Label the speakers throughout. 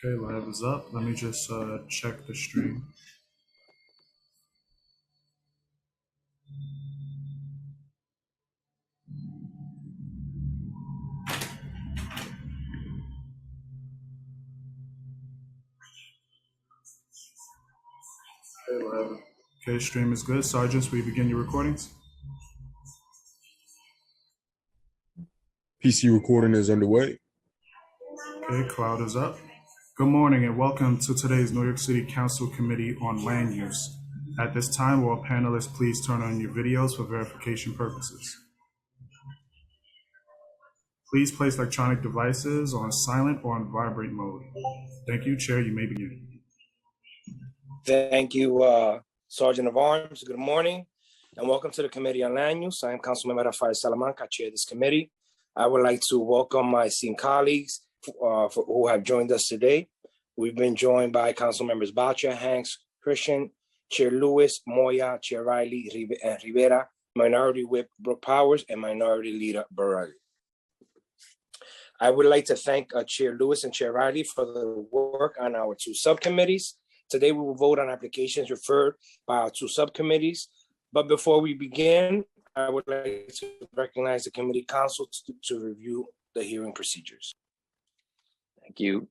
Speaker 1: Okay, live is up. Let me just check the stream. Okay, live. Okay, stream is good. Sergeants, will you begin your recordings?
Speaker 2: PC recording is underway.
Speaker 1: Okay, cloud is up. Good morning and welcome to today's New York City Council Committee on Land Use. At this time, will all panelists please turn on your videos for verification purposes. Please place electronic devices on silent or on vibrate mode. Thank you, Chair. You may begin.
Speaker 3: Thank you, Sergeant of Arms. Good morning and welcome to the Committee on Land Use. I am Councilmember Rafael Salamanca, I chair this committee. I would like to welcome my esteemed colleagues who have joined us today. We've been joined by Council Members Bacha, Hanks, Christian, Chair Lewis, Moya, Chair Riley, and Rivera, Minority Whip Brooke Powers, and Minority Leader Barraghi. I would like to thank Chair Lewis and Chair Riley for the work on our two subcommittees. Today we will vote on applications referred by our two subcommittees. But before we begin, I would like to recognize the committee counsel to review the hearing procedures.
Speaker 4: Thank you,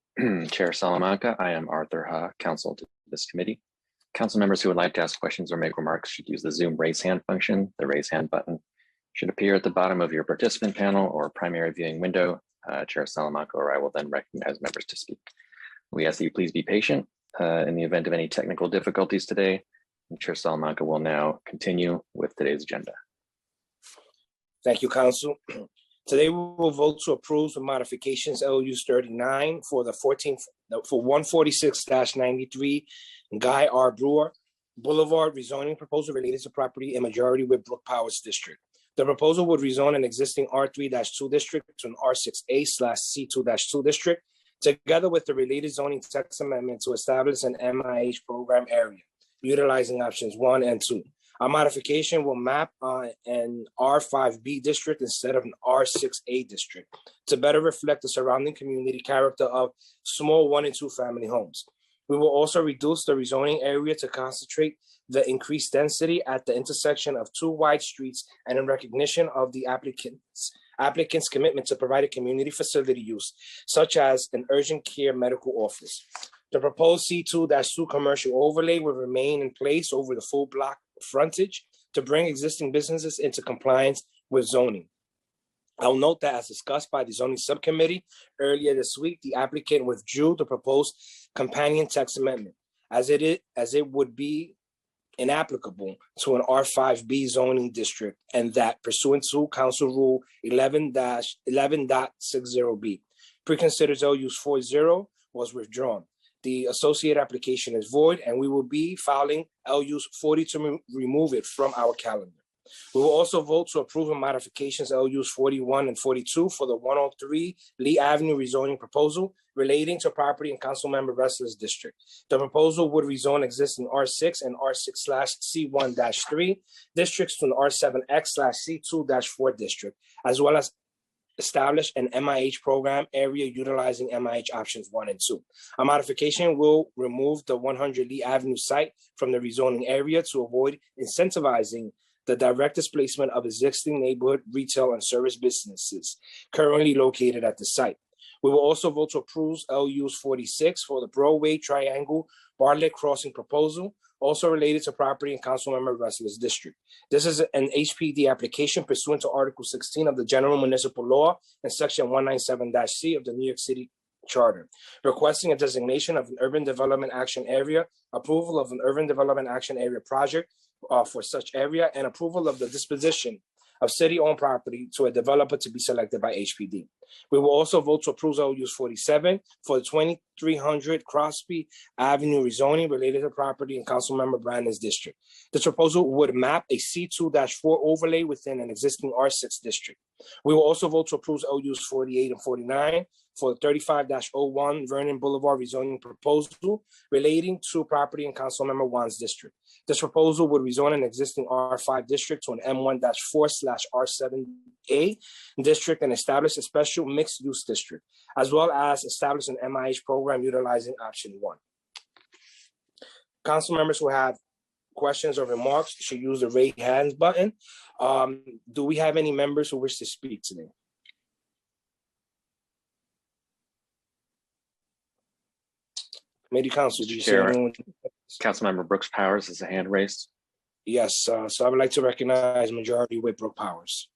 Speaker 4: Chair Salamanca. I am Arthur Ha, counsel to this committee. Council members who would like to ask questions or make remarks should use the Zoom raise hand function. The raise hand button should appear at the bottom of your participant panel or primary viewing window. Chair Salamanca or I will then recognize members to speak. We ask that you please be patient in the event of any technical difficulties today. And Chair Salamanca will now continue with today's agenda.
Speaker 3: Thank you, Council. Today we will vote to approve the modifications LUs 39 for 146-93 Guy R. Brewer Boulevard rezoning proposal related to property in Majority with Brooke Powers District. The proposal would rezone an existing R3-2 district to an R6A/C2-2 district, together with the related zoning text amendment to establish an MIH program area, utilizing options 1 and 2. Our modification will map an R5B district instead of an R6A district to better reflect the surrounding community character of small 1 and 2 family homes. We will also reduce the rezoning area to concentrate the increased density at the intersection of 2 wide streets and in recognition of the applicant's commitment to provide a community facility use, such as an urgent care medical office. The proposed C2-2 commercial overlay will remain in place over the full block frontage to bring existing businesses into compliance with zoning. I'll note that as discussed by the zoning subcommittee earlier this week, the applicant withdrew the proposed companion text amendment as it would be inapplicable to an R5B zoning district, and that pursuant to Council Rule 11-11.60B, pre-considered LUs 40 was withdrawn. The associated application is void, and we will be filing LUs 40 to remove it from our calendar. We will also vote to approve the modifications LUs 41 and 42 for the 103 Lee Avenue rezoning proposal relating to property in Councilmember Ressler's district. The proposal would rezone existing R6 and R6/C1-3 districts to an R7X/C2-4 district, as well as establish an MIH program area utilizing MIH options 1 and 2. A modification will remove the 100 Lee Avenue site from the rezoning area to avoid incentivizing the direct displacement of existing neighborhood retail and service businesses currently located at the site. We will also vote to approve LUs 46 for the Broadway Triangle Bartlett Crossing proposal, also related to property in Councilmember Ressler's district. This is an HPD application pursuant to Article 16 of the General Municipal Law and Section 197-C of the New York City Charter, requesting a designation of an urban development action area, approval of an urban development action area project for such area, and approval of the disposition of city-owned property to a developer to be selected by HPD. We will also vote to approve LUs 47 for the 2300 Crosby Avenue rezoning related to property in Councilmember Brandon's district. This proposal would map a C2-4 overlay within an existing R6 district. We will also vote to approve LUs 48 and 49 for the 35-01 Vernon Boulevard rezoning proposal relating to property in Councilmember Wan's district. This proposal would rezone an existing R5 district to an M1-4/R7A district and establish a special mixed-use district, as well as establish an MIH program utilizing option 1. Council members who have questions or remarks should use the raise hands button. Do we have any members who wish to speak today? Committee council, do you see
Speaker 4: Chair,
Speaker 3: anyone?
Speaker 4: Councilmember Brooks Powers has a hand raised.
Speaker 3: Yes, so I would like to recognize Majority Whip Brooke Powers.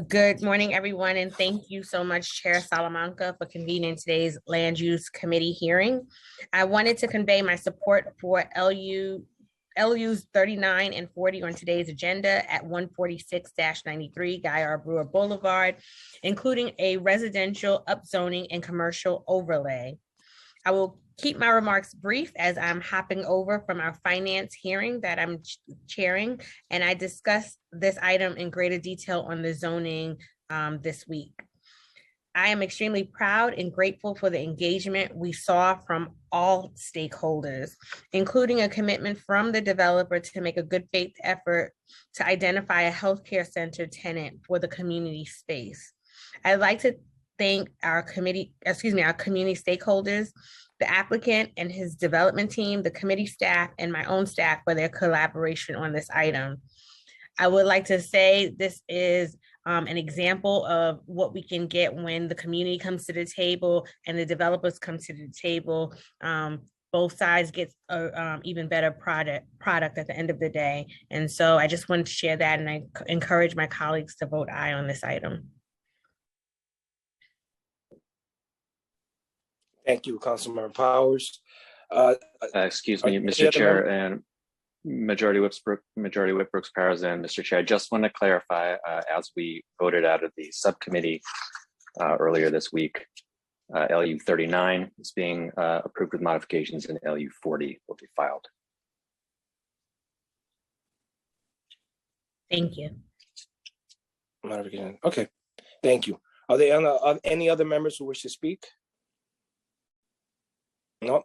Speaker 2: Good morning, everyone, and thank you so much, Chair Salamanca, for convening today's Land Use Committee hearing. I wanted to convey my support for LUs 39 and 40 on today's agenda at 146-93 Guy R. Brewer Boulevard, including a residential upzoning and commercial overlay. I will keep my remarks brief as I'm hopping over from our finance hearing that I'm chairing, and I discussed this item in greater detail on the zoning this week. I am extremely proud and grateful for the engagement we saw from all stakeholders, including a commitment from the developer to make a good faith effort to identify a healthcare center tenant for the community space. I'd like to thank our community stakeholders, the applicant and his development team, the committee staff, and my own staff for their collaboration on this item. I would like to say this is an example of what we can get when the community comes to the table and the developers come to the table. Both sides get an even better product at the end of the day. And so I just wanted to share that, and I encourage my colleagues to vote aye on this item.
Speaker 3: Thank you, Councilmember Powers.
Speaker 4: Excuse me, Mr. Chair and Majority Whip Brooks Powers and Mr. Chair. I just want to clarify, as we voted out of the subcommittee earlier this week, LU 39 is being approved with modifications, and LU 40 will be filed.
Speaker 2: Thank you.
Speaker 3: Okay, thank you. Are there any other members who wish to speak? No.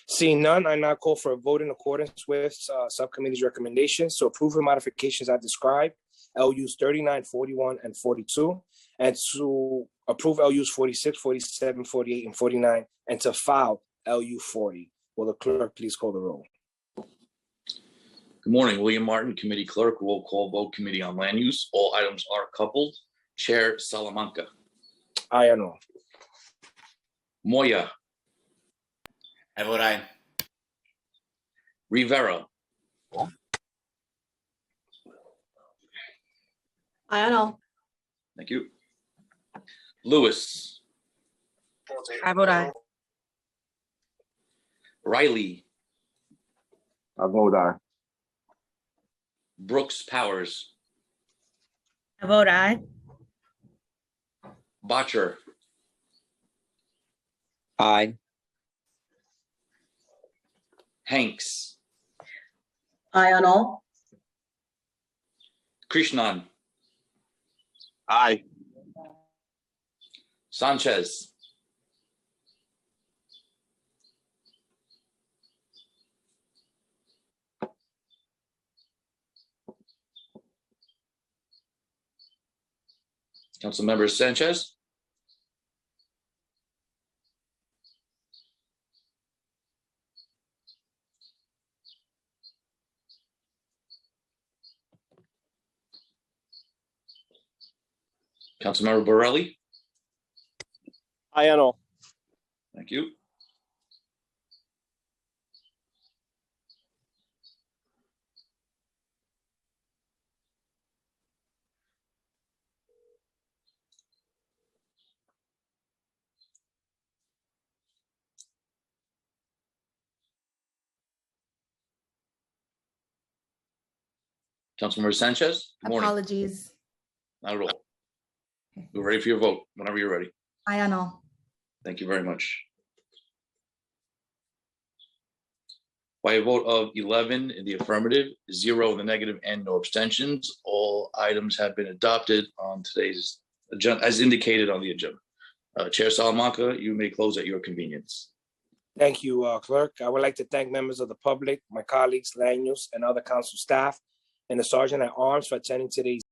Speaker 3: Seeing none, I now call for a vote in accordance with subcommittee's recommendations to approve the modifications I described, LUs 39, 41, and 42, and to approve LUs 46, 47, 48, and 49, and to file LU 40. Will the clerk please call the roll?
Speaker 5: Good morning, William Martin, Committee Clerk, roll call vote, Committee on Land Use. All items are coupled. Chair Salamanca.
Speaker 3: Aye or no?
Speaker 5: Moya.
Speaker 6: I vote aye.
Speaker 5: Rivera.
Speaker 7: I know.
Speaker 5: Thank you. Lewis.
Speaker 7: I vote aye.
Speaker 5: Riley.
Speaker 8: I vote aye.
Speaker 5: Brooks Powers.
Speaker 2: I vote aye.
Speaker 5: Botcher.
Speaker 6: Aye.
Speaker 5: Hanks.
Speaker 7: I on all.
Speaker 5: Krishnan.
Speaker 8: Aye.
Speaker 5: Sanchez. Councilmember Sanchez. Councilmember Borelli.
Speaker 8: Aye and all.
Speaker 5: Thank you. Councilmember Sanchez. Good morning.
Speaker 7: Apologies.
Speaker 5: Not at all. We're ready for your vote whenever you're ready.
Speaker 7: I on all.
Speaker 5: Thank you very much. By a vote of 11 in the affirmative, 0 in the negative, and no abstentions, all items have been adopted on today's agenda, as indicated on the agenda. Chair Salamanca, you may close at your convenience.
Speaker 3: Thank you, Clerk. I would like to thank members of the public, my colleagues, land use, and other council staff, and the Sergeant at Arms for attending today's